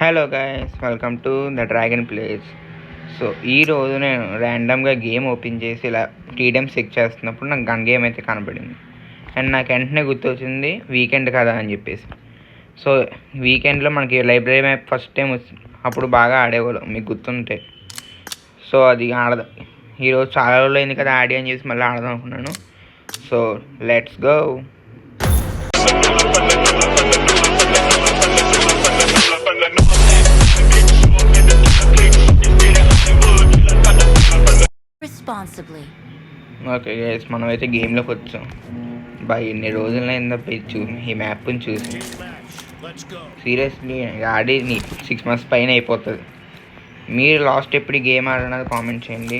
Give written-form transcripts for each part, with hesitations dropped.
Hello guys, welcome to the dragon place. So ఈరోజు నేను ర్యాండమ్గా గేమ్ ఓపెన్ చేసి ఇలా టీడీఎం చెక్ చేస్తున్నప్పుడు నాకు గన్ గేమ్ అయితే కనపడింది. అండ్ నాకు వెంటనే గుర్తొచ్చింది వీకెండ్ కదా అని చెప్పేసి. సో వీకెండ్లో మనకి లైబ్రరీ మ్యాప్ ఫస్ట్ టైం వచ్చింది, అప్పుడు బాగా ఆడేవాళ్ళం మీకు గుర్తుంటే. సో అది ఆడదాం ఈరోజు, చాలా రోజులు అయింది కదా ఆడి అని చెప్పేసి మళ్ళీ ఆడదాం అనుకున్నాను. So let's go. Okay guys, మనమైతే గేమ్లోకి వచ్చాం. ఎన్ని రోజులైందా ఈ మ్యాప్ని చూసి. సీరియస్లీ ఆడి 6 months పైన అయిపోతుంది. మీరు లాస్ట్ ఎప్పుడు గేమ్ ఆడినది కామెంట్ చేయండి.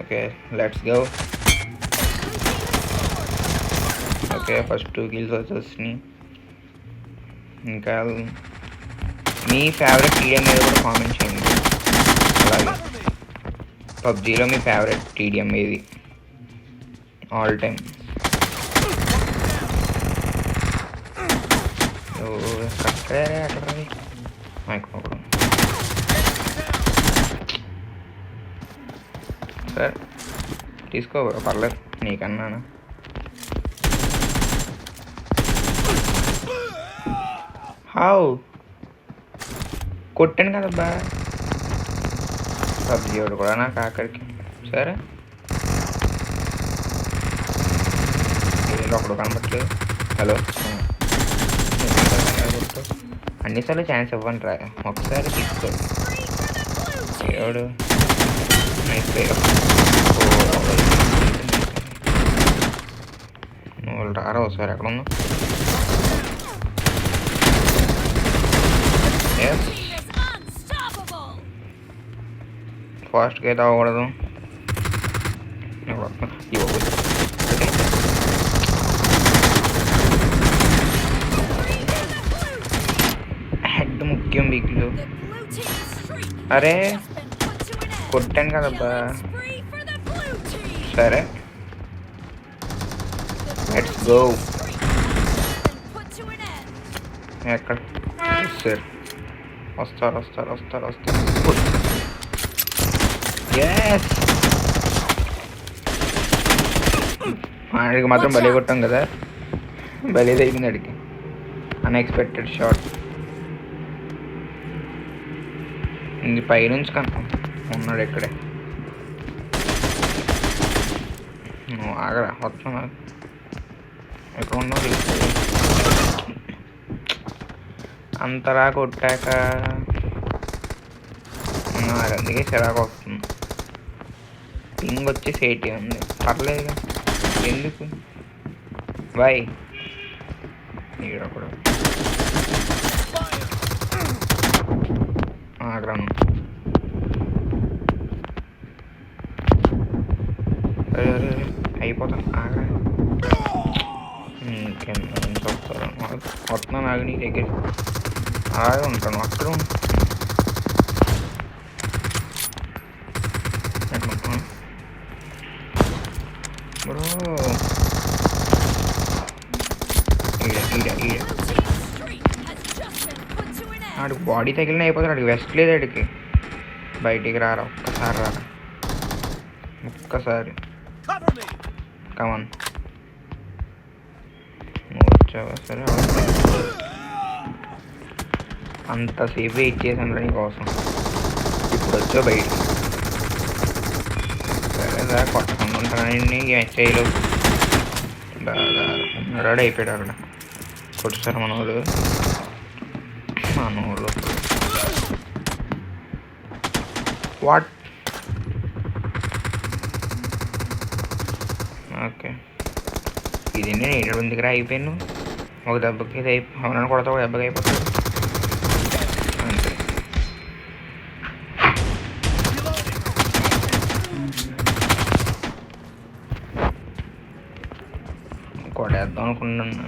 Okay let's go. Okay first 2 kills వచ్చేసినాయి. ఇంకా మీ ఫేవరెట్ టీడీఎం మీద కూడా కామెంట్ చేయండి. అలాగే పబ్జీలో మీ ఫేవరెట్ టీడీఎం ఏది ఆల్ టైమ్? సార్ తీసుకో పర్లేదు, నీకన్నానా. హౌ కొట్టాను కదబ్బా పబ్జీ వాడు కూడా నాకు ఆఖరికి. సరే ఒకడు కనబట్టలేదు. హలో, అన్నిసార్లు ఛాన్స్ ఇవ్వండి రా, ఒకసారి తీసుకో. ఎవడు నువ్వు రారా ఒకసారి, ఎక్కడ ఉన్నా? ఫాస్ట్గా అయితే అవ్వకూడదు. హెడ్ ముఖ్యం వీక్లో. అరే కొట్టాను కదబ్బా. సరే లెట్స్ గో. ఎక్కడ సార్ వస్తారు? ఆడికి మాత్రం బలి కొట్టాం కదా, బలి తగ్గింది అడిగి. Unexpected shot. ఇది పైనుంచి కన్నా ఉన్నాడు ఇక్కడే. నువ్వు ఆగరా, వస్తున్నా. ఎక్కడ ఉన్నావు? అంతలా కొట్టాక అందుకే చిరాకు వస్తుంది. పింగ్ వచ్చి సేటీ ఉంది, పర్లేదు. ఎందుకు బాయ్ ఈడొకడు ఆగ్రాను. అరే అరే అయిపోతాను, ఆగ్రా. ఇంకెంత వస్తాను, వస్తున్నాను. ఆగి నీ దగ్గర అలాగే ఉంటాను. అక్కడ బ్రో ఆడికి బాడీ తగిలిన అయిపోతాడు. ఆడికి వెస్ట్ లేదు. ఆడికి బయటికి రారా, ఒక్కసారి రారా, ఒక్కసారి. కమన్, నువ్వు వచ్చావా? సరే అంతసేపు వెయిట్ చేశాను రా నీకోసం, ఇప్పుడు వచ్చావు బయటికి. సరే దా, కొట్టకుండా ఉంటానండి. చేయలో రెడీ అయిపోయాడు అక్కడ. కొట్టారు మనోళ్ళు. వాట్? ఓకే ఇది నేను ఉంది దగ్గర అయిపోయాను. ఒక దెబ్బకి ఇది అవునని కొడతా, ఒక దెబ్బకి అయిపోతుంది అంతే. కొట్టేద్దాం అనుకున్నాను,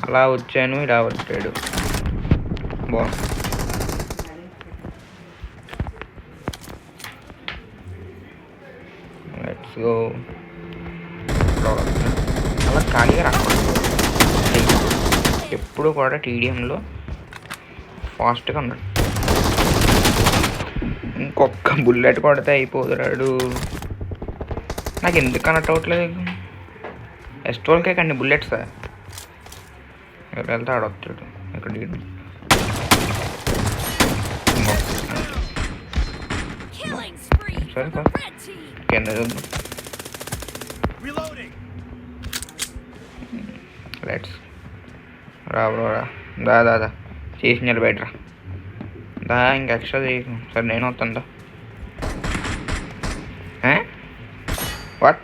అలా వచ్చాను, ఇలా వచ్చాడు. బాగుంది. Let's go. అలా ఖాళీగా రాకూడదు. ఎప్పుడు కూడా టీడీఎంలో ఫాస్ట్గా ఉన్నాడు. ఇంకొక బుల్లెట్ కొడితే అయిపోతున్నాడు. నాకు ఎందుకు కనెక్ట్ అవ్వట్లేదు? ఎస్టోల్కే కండి బుల్లెట్ సార్. ఇక్కడ వెళ్తే ఆడొస్తాడు. ఇక్కడ సరే సార్ కింద చూద్దాం. లెట్స్ రా బ్రో రా. దా చేసి నిలబెట్టరా. దా ఇంక ఎక్స్ట్రా చేయకు. సరే నేను వస్తాను దా. వాట్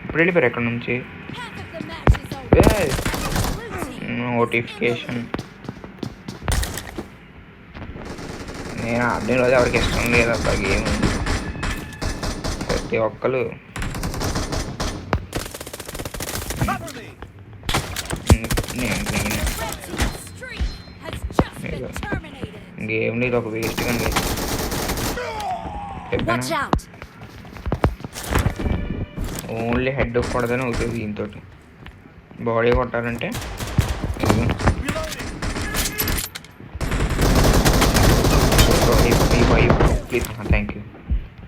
ఇప్పుడు వెళ్ళిపోయారు ఎక్కడి నుంచి? నోటిఫికేషన్. నేను అర్థం రోజు ఎవరికి ఇష్టం లేదు అబ్బా గేమ్. ప్రతి ఒక్కరు గేమ్ ఇది ఒక వేస్ట్ కానీ ఓన్లీ హెడ్ కొడదని అవుతుంది. దీంతో బాడీ కొట్టాలంటే ప్లీజ్ థ్యాంక్ యూ.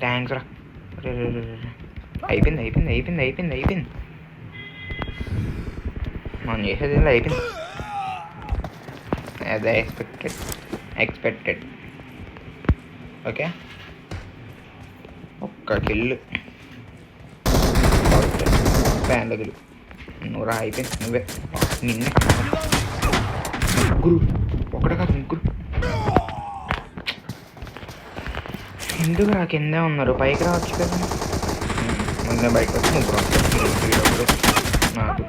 థ్యాంక్స్ రా. అయిపోయింది. మనం చేసేది అయిపోయింది. అదే ఎక్స్పెక్టెడ్. ఓకే ఒక్క కిల్లు ఫ్యాన్ దగ్గర నువ్వు రా. అయిపోయింది. నువ్వే నిన్నే ముగ్గురు. ఒకటే కాదు ముగ్గురు. ఎందుకు రా కిందే ఉన్నారు? పైకి రావచ్చు కదా. ముందే బయటకు వచ్చి ముగ్గురు నాకు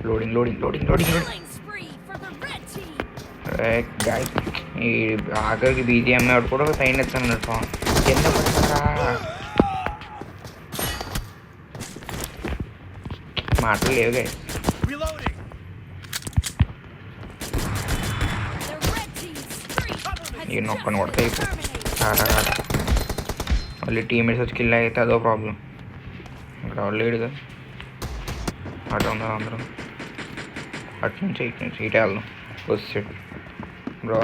లోడింగ్. గాయ ఈ ఆఖరికి బీజిఎం వాడు కూడా సైన్ ఎత్తాను కింద పడతారా. మాటలు లేవు గాయ. ఈ నొక్కని కొడితే అయిపోయి మళ్ళీ టీమేట్స్ వచ్చి కిల్ అయితే అదో ప్రాబ్లం. ఇక్కడ లేడుగా. అటు ఉందా అందరూ? అటు నుంచి ఇటే వెళ్దాం. వచ్చాడు బ్రో.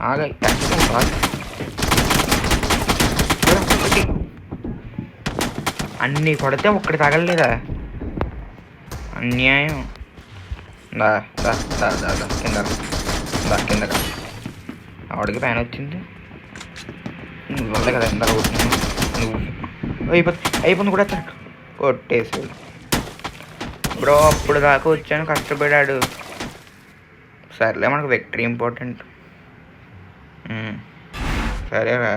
ఆగా అన్నీ కొడితే ఒక్కటి తగలలేదా? అన్యాయం. దా కింద ఆవిడకి పైన వచ్చింది. నువ్వు వల్లే కదా ఎంత అవుతుంది. నువ్వు అయిపోతుంది కూడా కొట్టేసాడు బ్రో. అప్పుడు దాకా వచ్చాను, కష్టపడాడు. సర్లే మనకు విక్టరీ ఇంపార్టెంట్. సరేరా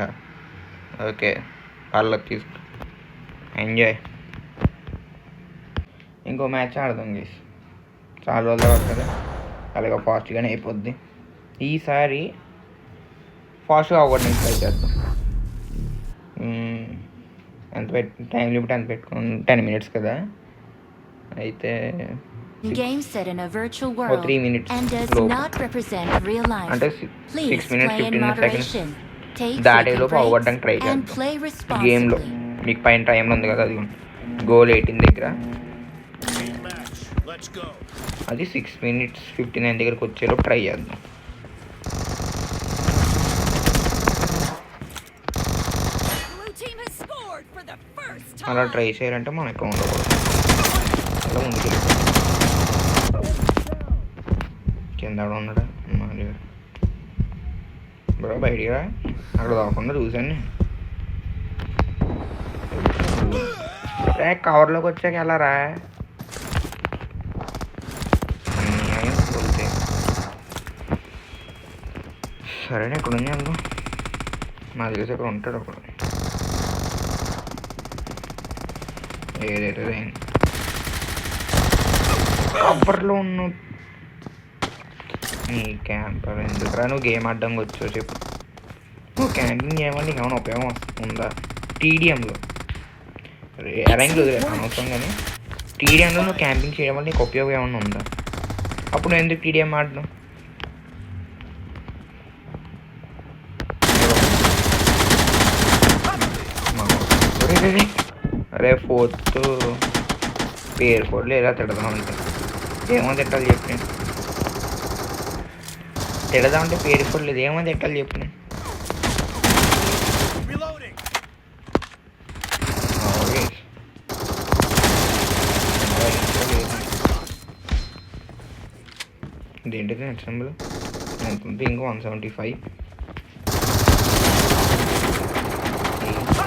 ఓకే వాళ్ళకి తీసుకో. ఎంజాయ్. ఇంకో మ్యాచ్ ఆడదాం గేసి. చాలా రోజులు అవుతుంది కదా. అలాగే ఫాస్ట్గానే అయిపోద్ది. ఈసారి ఫాస్ట్గా అవ్వడానికి ట్రై చేద్దాం. ఎంత టైం లిమిట్ ఎంత పెట్టుకుని 10 minutes కదా. అయితే Game set in a virtual world 3 minutes and does not represent real life. అంటే 6 minutes 15 seconds దాటేలోపు అవ్వడానికి ట్రై చేద్దాం. గేమ్లో మీకు పైన టైంలో ఉంది కదా, అది గోల్ 18 దగ్గర. అది 6 minutes 59 దగ్గరకు వచ్చేలోపు ట్రై చేద్దాం. అలా ట్రై చేయాలంటే మన అకౌంట్లో కూడా అలా ముందుకెళ్ళి కింద ఉన్నాడా బ్రో? బయటికి రా. అక్కడ రాకుండా చూసాను. కవర్లోకి వచ్చాక ఎలా రా? సరేనా ఇక్కడ ఉంది అందులో. నాకు తెలిసి అక్కడ ఉంటాడు ఒకడు. ఏదైతే కవర్లో ఉన్న నీ క్యాంపర్ ఎందుకురా? నువ్వు గేమ్ ఆడడానికి వచ్చావు చెప్పు. నువ్వు క్యాంపింగ్ చేయమని నీకు ఏమైనా ఉపయోగం ఉందా? టీడీఎంలో అరేంజ్ వదిలేదు అనవసరం, కానీ టీడీఎంలో నువ్వు క్యాంపింగ్ చేయడం వల్ల నీకు ఉపయోగం ఏమైనా ఉందా? అప్పుడు నువ్వు ఎందుకు టీడీఎం ఆడడం? అరే 4th పేరు కూడా లేదా తిడదాం అంటే ఏమో తిట్టాలి చెప్పి. తిడదామంటే పేరుకోలేదు, ఏమని తిట్టాలి చెప్పు నేను. ఇదేంటిది నెట్ సింబల్ ఎంత ఇంకో 175.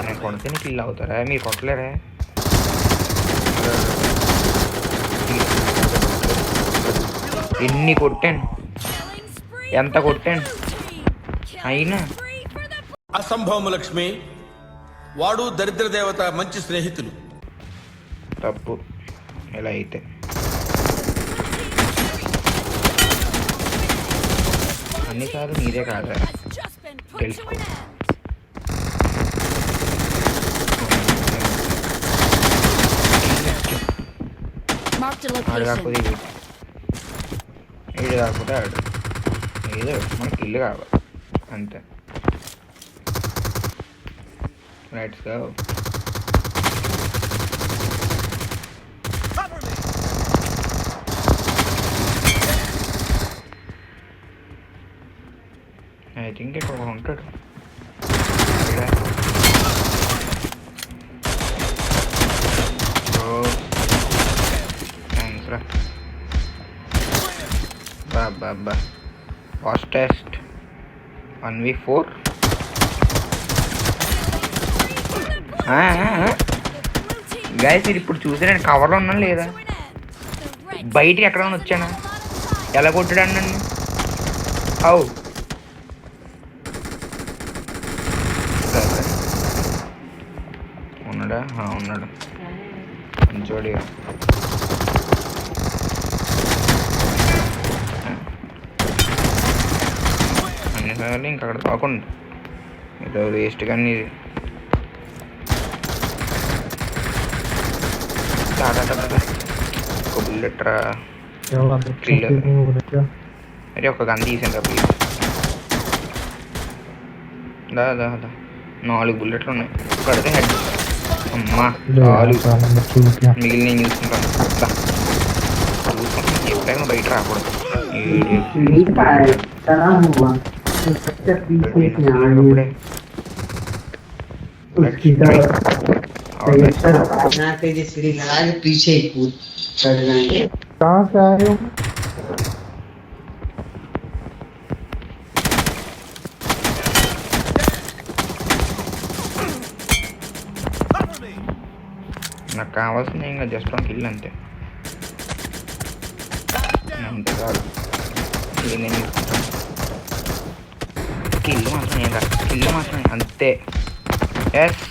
నేను కొడితే నీకు ఇల్లు అవుతారా, మీరు కొట్టలేరా? ఎన్ని కొట్టాను, ఎంత కొట్టాను అయినా. అసంభవం లక్ష్మి, వాడు దరిద్ర దేవత మంచి స్నేహితులు. తప్పు ఇలా అయితే. అన్నిసార్లు మీరే కాదా తెలుసుకో. Marked a ఆడు కాకపోతే location. వీడు కాకపోతే ఆడు, ఏదో మనకి ఇల్లు కావాలి అంతే. Let's go. ఐ థింక్ ఇక్కడ ఉంటాడు. థ్యాంక్స్ రా. బాబా ఫాస్టెస్ట్ 1v4. గైస్ మీరు ఇప్పుడు చూసి నేను కవర్లో ఉన్నాను లేదా, బయటికి ఎక్కడైనా వచ్చానా, ఎలా కొట్టాడు నన్ను? అవు ఉన్నాడా? ఉన్నాడు మంచోడి. అన్నిసార్లు ఇంక అక్కడ కాకుండా ఏదో వేస్ట్ కానీ ఇది. ఒక బుల్లెట్ రా, అరే ఒక గన్ తీసాను రా ప్లీజ్. దా 4 బుల్లెట్లు ఉన్నాయి, కడితే హెడ్. అమ్మా చాలు, మిగిలిన నేను చూసుకుంటాను. ఎప్పుడైనా బయట రాకూడదు. पीछे चढ़ जाएंगे। कहाँ से आए हो? నాకు కావాల్సింది ఇంకా జస్ట్ 1 కిల్ అంతే, అంతే కాదు. నేను తీసుకుంటాను కిల్లు మాత్రం, ఏం కాదు కిల్లు మాత్రం అంతే. ఎస్,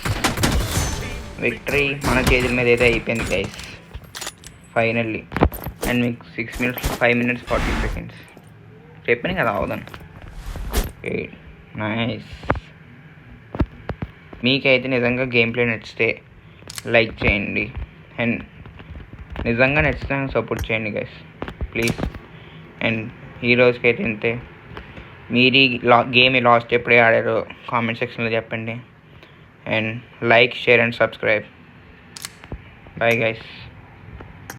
విక్టరీ మన చేతుల మీద అయితే అయిపోయింది గైస్ ఫైనల్లీ. అండ్ మీకు 5 minutes 40 seconds చెప్పాను కదా అవదాను. నైస్. మీకైతే నిజంగా గేమ్ ప్లే నచ్చితే లైక్ చేయండి, అండ్ నిజంగా నచ్చితే సపోర్ట్ చేయండి గైస్ ప్లీజ్. అండ్ ఈ రోజుకైతే ఇంతే. మీరు గేమ్ లాస్ట్ ఎప్పుడే ఆడారో కామెంట్ సెక్షన్లో చెప్పండి. And like, share and subscribe. Bye guys.